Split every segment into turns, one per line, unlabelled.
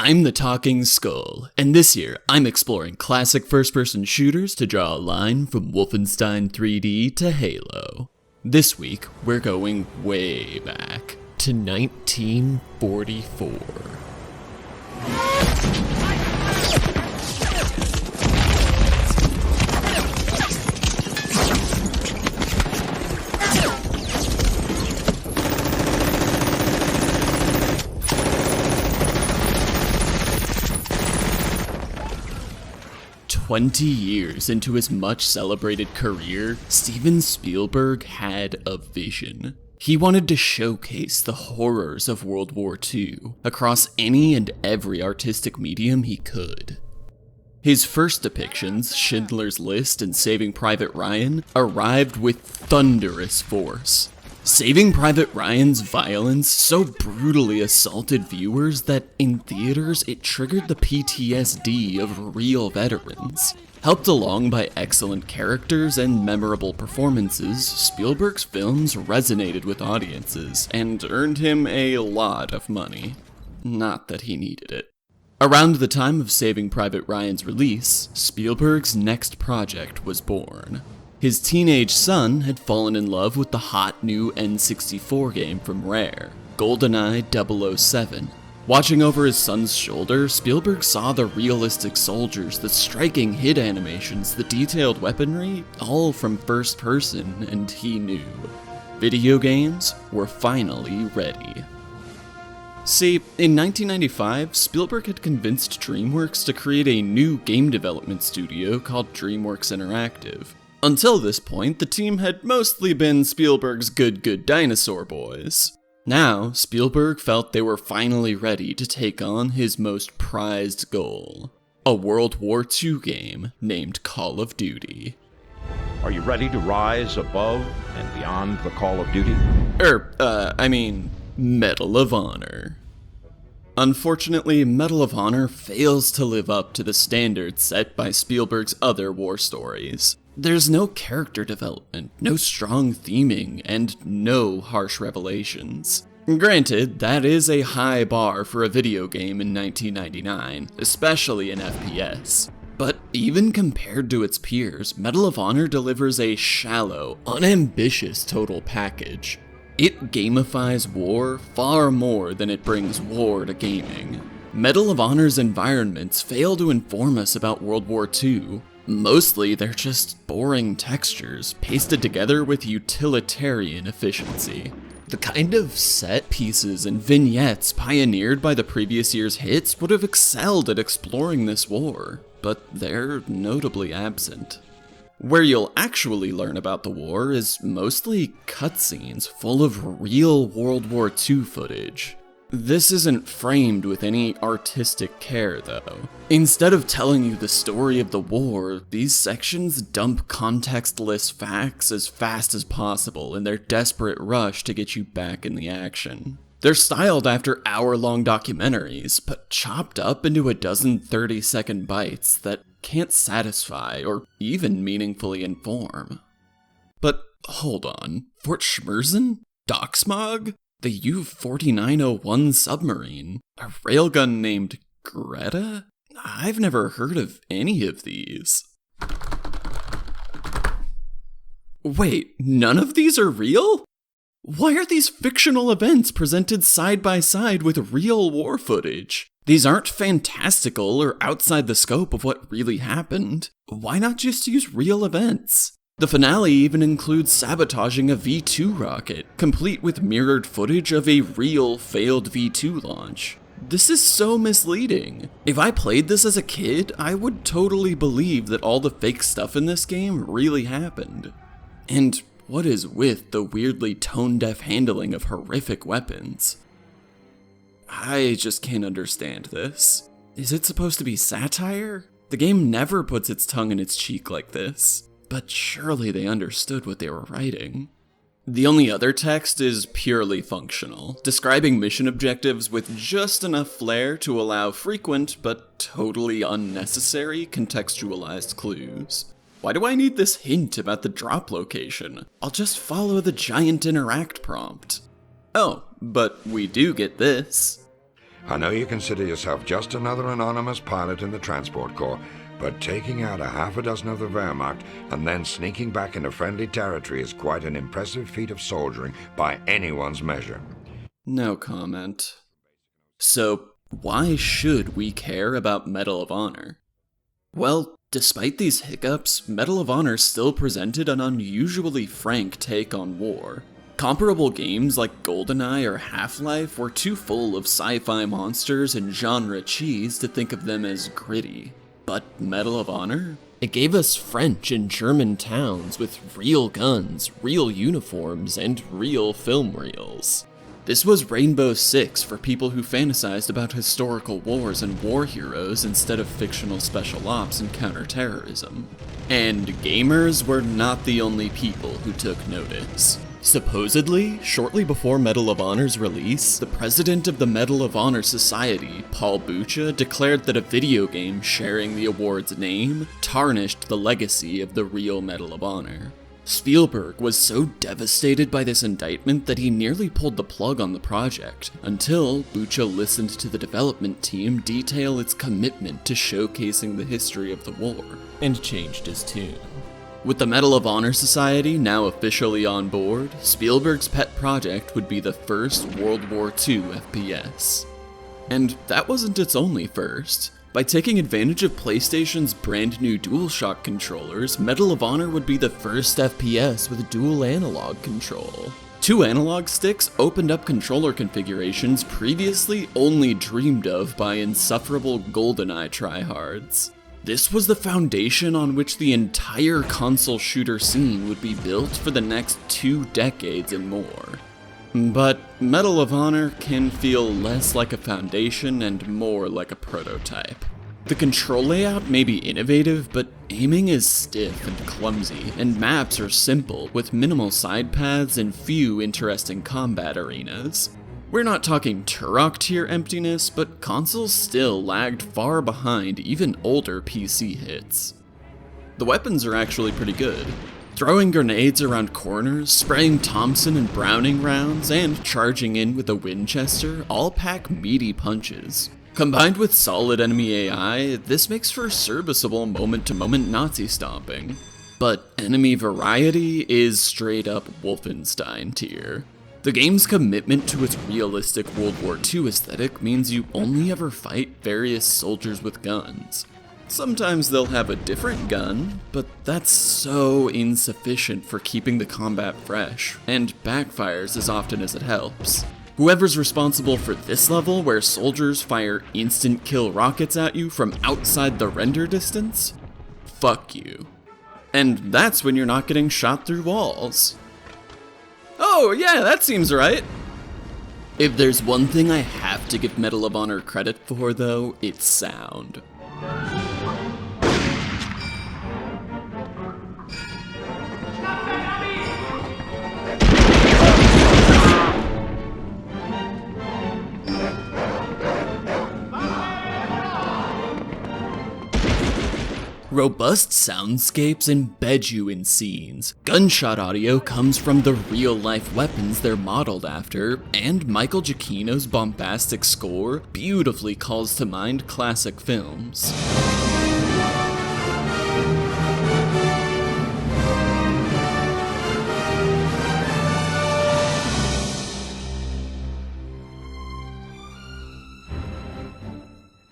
I'm the Talking Skull, and this year I'm exploring classic first-person shooters to draw a line from Wolfenstein 3D to Halo. This week, we're going way back to 1944. 20 years into his much-celebrated career, Steven Spielberg had a vision. He wanted to showcase the horrors of World War II across any and every artistic medium he could. His first depictions, Schindler's List and Saving Private Ryan, arrived with thunderous force. Saving Private Ryan's violence so brutally assaulted viewers that in theaters it triggered the PTSD of real veterans. Helped along by excellent characters and memorable performances, Spielberg's films resonated with audiences and earned him a lot of money. Not that he needed it. Around the time of Saving Private Ryan's release, Spielberg's next project was born. His teenage son had fallen in love with the hot new N64 game from Rare, Goldeneye 007. Watching over his son's shoulder, Spielberg saw the realistic soldiers, the striking hit animations, the detailed weaponry, all from first person, and he knew. Video games were finally ready. See, in 1995, Spielberg had convinced DreamWorks to create a new game development studio called DreamWorks Interactive. Until this point, the team had mostly been Spielberg's good dinosaur boys. Now, Spielberg felt they were finally ready to take on his most prized goal, a World War II game named Call of Duty.
Are you ready to rise above and beyond the Call of Duty?
Medal of Honor. Unfortunately, Medal of Honor fails to live up to the standards set by Spielberg's other war stories. There's no character development, no strong theming, and no harsh revelations. Granted, that is a high bar for a video game in 1999, especially in FPS. But even compared to its peers, Medal of Honor delivers a shallow, unambitious total package. It gamifies war far more than it brings war to gaming. Medal of Honor's environments fail to inform us about World War II. Mostly, they're just boring textures, pasted together with utilitarian efficiency. The kind of set pieces and vignettes pioneered by the previous year's hits would have excelled at exploring this war, but they're notably absent. Where you'll actually learn about the war is mostly cutscenes full of real World War II footage. This isn't framed with any artistic care, though. Instead of telling you the story of the war, these sections dump contextless facts as fast as possible in their desperate rush to get you back in the action. They're styled after hour-long documentaries, but chopped up into a dozen 30-second bites that can't satisfy or even meaningfully inform. But hold on, Fort Schmerzen? Docksmog? The U-4901 submarine? A railgun named Greta? I've never heard of any of these. Wait, none of these are real? Why are these fictional events presented side by side with real war footage? These aren't fantastical or outside the scope of what really happened. Why not just use real events? The finale even includes sabotaging a V-2 rocket, complete with mirrored footage of a real failed V-2 launch. This is so misleading. If I played this as a kid, I would totally believe that all the fake stuff in this game really happened. And what is with the weirdly tone-deaf handling of horrific weapons? I just can't understand this. Is it supposed to be satire? The game never puts its tongue in its cheek like this. But surely they understood what they were writing. The only other text is purely functional, describing mission objectives with just enough flair to allow frequent but totally unnecessary contextualized clues. Why do I need this hint about the drop location? I'll just follow the giant interact prompt. Oh, but we do get this.
I know you consider yourself just another anonymous pilot in the Transport Corps, but taking out a half a dozen of the Wehrmacht and then sneaking back into friendly territory is quite an impressive feat of soldiering by anyone's measure.
No comment. So, why should we care about Medal of Honor? Well, despite these hiccups, Medal of Honor still presented an unusually frank take on war. Comparable games like Goldeneye or Half-Life were too full of sci-fi monsters and genre cheese to think of them as gritty. But Medal of Honor? It gave us French and German towns with real guns, real uniforms, and real film reels. This was Rainbow Six for people who fantasized about historical wars and war heroes instead of fictional special ops and counterterrorism. And gamers were not the only people who took notice. Supposedly, shortly before Medal of Honor's release, the president of the Medal of Honor Society, Paul Bucha, declared that a video game sharing the award's name tarnished the legacy of the real Medal of Honor. Spielberg was so devastated by this indictment that he nearly pulled the plug on the project, until Bucha listened to the development team detail its commitment to showcasing the history of the war, and changed his tune. With the Medal of Honor Society now officially on board, Spielberg's pet project would be the first World War II FPS. And that wasn't its only first. By taking advantage of PlayStation's brand new DualShock controllers, Medal of Honor would be the first FPS with dual analog control. 2 analog sticks opened up controller configurations previously only dreamed of by insufferable Goldeneye tryhards. This was the foundation on which the entire console shooter scene would be built for the next 2 decades and more. But Medal of Honor can feel less like a foundation and more like a prototype. The control layout may be innovative, but aiming is stiff and clumsy, and maps are simple, with minimal side paths and few interesting combat arenas. We're not talking Turok tier emptiness, but consoles still lagged far behind even older PC hits. The weapons are actually pretty good. Throwing grenades around corners, spraying Thompson and Browning rounds, and charging in with a Winchester all pack meaty punches. Combined with solid enemy AI, this makes for serviceable moment-to-moment Nazi stomping. But enemy variety is straight up Wolfenstein tier. The game's commitment to its realistic World War II aesthetic means you only ever fight various soldiers with guns. Sometimes they'll have a different gun, but that's so insufficient for keeping the combat fresh, and backfires as often as it helps. Whoever's responsible for this level, where soldiers fire instant kill rockets at you from outside the render distance, fuck you. And that's when you're not getting shot through walls. Oh yeah, that seems right. If there's one thing I have to give Medal of Honor credit for though, it's sound. Robust soundscapes embed you in scenes. Gunshot audio comes from the real-life weapons they're modeled after, and Michael Giacchino's bombastic score beautifully calls to mind classic films.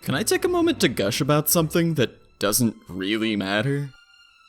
Can I take a moment to gush about something that doesn't really matter?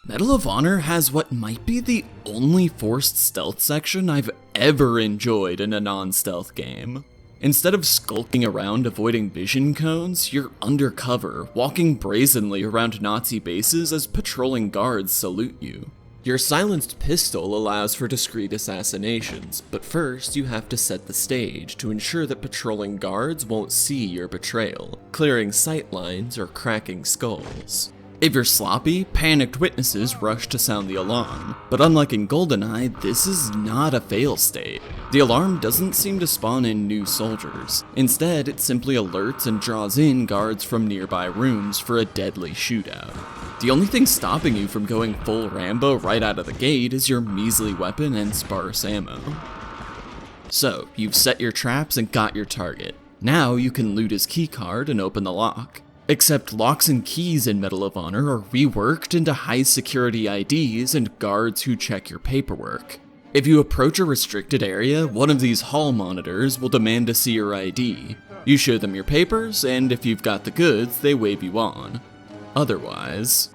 Medal of Honor has what might be the only forced stealth section I've ever enjoyed in a non-stealth game. Instead of skulking around avoiding vision cones, you're undercover, walking brazenly around Nazi bases as patrolling guards salute you. Your silenced pistol allows for discreet assassinations, but first you have to set the stage to ensure that patrolling guards won't see your betrayal, clearing sight lines or cracking skulls. If you're sloppy, panicked witnesses rush to sound the alarm, but unlike in Goldeneye, this is not a fail state. The alarm doesn't seem to spawn in new soldiers. Instead, it simply alerts and draws in guards from nearby rooms for a deadly shootout. The only thing stopping you from going full Rambo right out of the gate is your measly weapon and sparse ammo. So, you've set your traps and got your target. Now you can loot his keycard and open the lock. Except locks and keys in Medal of Honor are reworked into high security IDs and guards who check your paperwork. If you approach a restricted area, one of these hall monitors will demand to see your ID. You show them your papers, and if you've got the goods, they wave you on. Otherwise...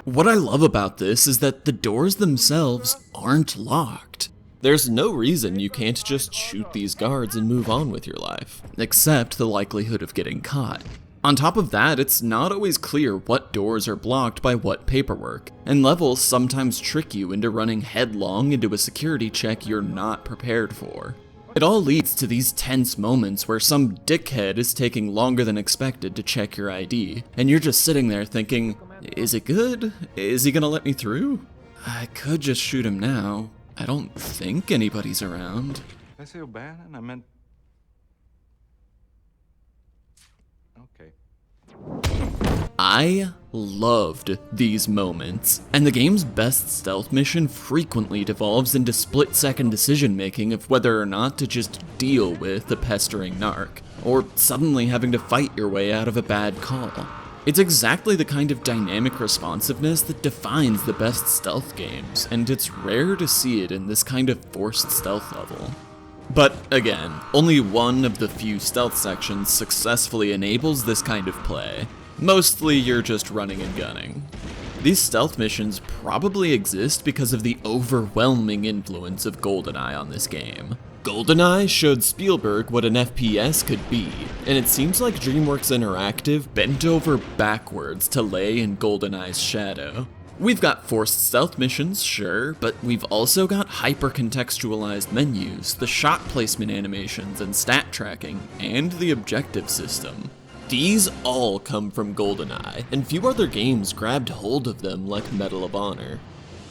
What I love about this is that the doors themselves aren't locked. There's no reason you can't just shoot these guards and move on with your life, except the likelihood of getting caught. On top of that, it's not always clear what doors are blocked by what paperwork, and levels sometimes trick you into running headlong into a security check you're not prepared for. It all leads to these tense moments where some dickhead is taking longer than expected to check your ID, and you're just sitting there thinking, is it good? Is he gonna let me through? I could just shoot him now. I don't think anybody's around.
Did I say O'Bannon? I meant... Okay.
I loved these moments, and the game's best stealth mission frequently devolves into split-second decision-making of whether or not to just deal with the pestering narc, or suddenly having to fight your way out of a bad call. It's exactly the kind of dynamic responsiveness that defines the best stealth games, and it's rare to see it in this kind of forced stealth level. But again, only one of the few stealth sections successfully enables this kind of play. Mostly you're just running and gunning. These stealth missions probably exist because of the overwhelming influence of Goldeneye on this game. Goldeneye showed Spielberg what an FPS could be, and it seems like DreamWorks Interactive bent over backwards to lay in Goldeneye's shadow. We've got forced stealth missions, sure, but we've also got hyper-contextualized menus, the shot placement animations and stat tracking, and the objective system. These all come from Goldeneye, and few other games grabbed hold of them like Medal of Honor.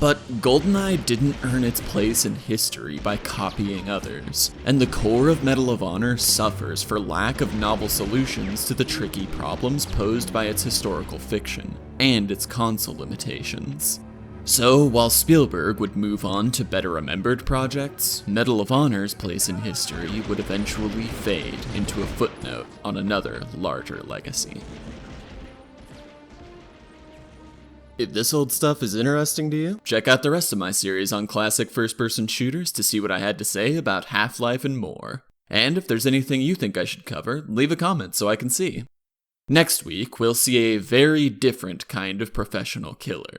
But Goldeneye didn't earn its place in history by copying others, and the core of Medal of Honor suffers for lack of novel solutions to the tricky problems posed by its historical fiction, and its console limitations. So, while Spielberg would move on to better remembered projects, Medal of Honor's place in history would eventually fade into a footnote on another larger legacy. If this old stuff is interesting to you, check out the rest of my series on classic first-person shooters to see what I had to say about Half-Life and more. And if there's anything you think I should cover, leave a comment so I can see. Next week, we'll see a very different kind of professional killer.